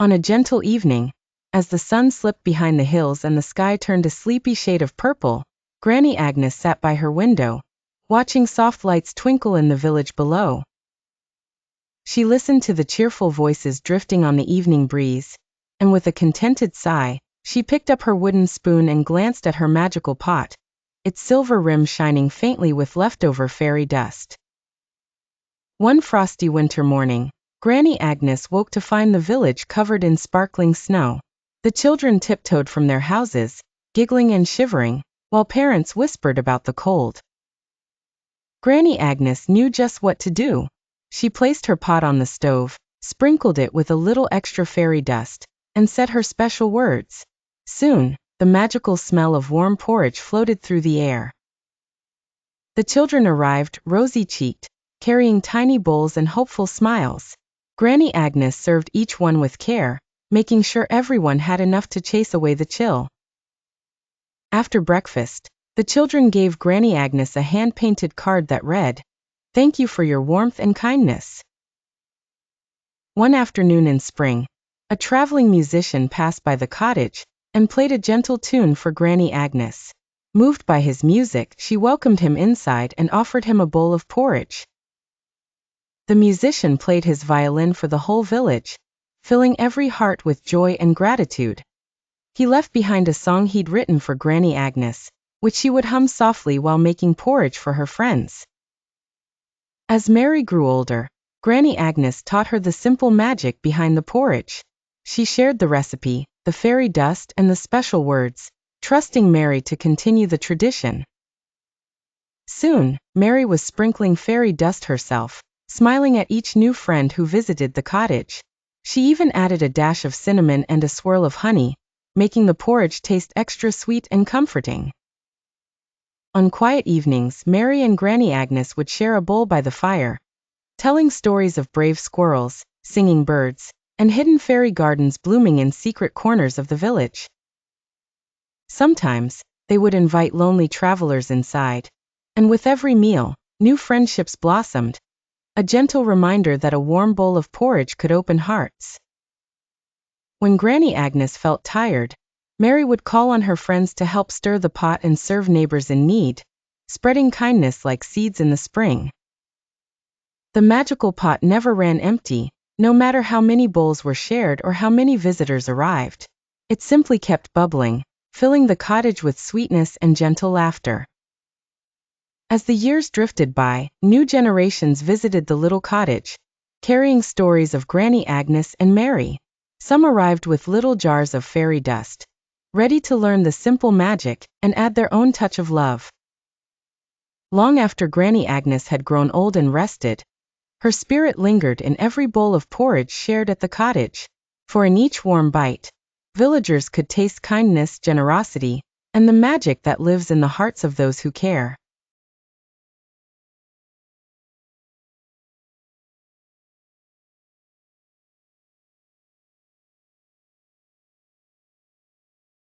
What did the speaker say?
On a gentle evening, as the sun slipped behind the hills and the sky turned a sleepy shade of purple, Granny Agnes sat by her window, watching soft lights twinkle in the village below. She listened to the cheerful voices drifting on the evening breeze, and with a contented sigh, she picked up her wooden spoon and glanced at her magical pot, its silver rim shining faintly with leftover fairy dust. One frosty winter morning, Granny Agnes woke to find the village covered in sparkling snow. The children tiptoed from their houses, giggling and shivering, while parents whispered about the cold. Granny Agnes knew just what to do. She placed her pot on the stove, sprinkled it with a little extra fairy dust, and said her special words. Soon, the magical smell of warm porridge floated through the air. The children arrived, rosy-cheeked, carrying tiny bowls and hopeful smiles. Granny Agnes served each one with care, making sure everyone had enough to chase away the chill. After breakfast, the children gave Granny Agnes a hand-painted card that read, "Thank you for your warmth and kindness." One afternoon in spring, a traveling musician passed by the cottage and played a gentle tune for Granny Agnes. Moved by his music, she welcomed him inside and offered him a bowl of porridge. The musician played his violin for the whole village, filling every heart with joy and gratitude. He left behind a song he'd written for Granny Agnes, which she would hum softly while making porridge for her friends. As Mary grew older, Granny Agnes taught her the simple magic behind the porridge. She shared the recipe, the fairy dust and the special words, trusting Mary to continue the tradition. Soon, Mary was sprinkling fairy dust herself, smiling at each new friend who visited the cottage. She even added a dash of cinnamon and a swirl of honey, making the porridge taste extra sweet and comforting. On quiet evenings, Mary and Granny Agnes would share a bowl by the fire, telling stories of brave squirrels, singing birds, and hidden fairy gardens blooming in secret corners of the village. Sometimes, they would invite lonely travelers inside, and with every meal, new friendships blossomed, a gentle reminder that a warm bowl of porridge could open hearts. When Granny Agnes felt tired, Mary would call on her friends to help stir the pot and serve neighbors in need, spreading kindness like seeds in the spring. The magical pot never ran empty, no matter how many bowls were shared or how many visitors arrived. It simply kept bubbling, filling the cottage with sweetness and gentle laughter. As the years drifted by, new generations visited the little cottage, carrying stories of Granny Agnes and Mary. Some arrived with little jars of fairy dust, ready to learn the simple magic and add their own touch of love. Long after Granny Agnes had grown old and rested, her spirit lingered in every bowl of porridge shared at the cottage, for in each warm bite, villagers could taste kindness, generosity, and the magic that lives in the hearts of those who care.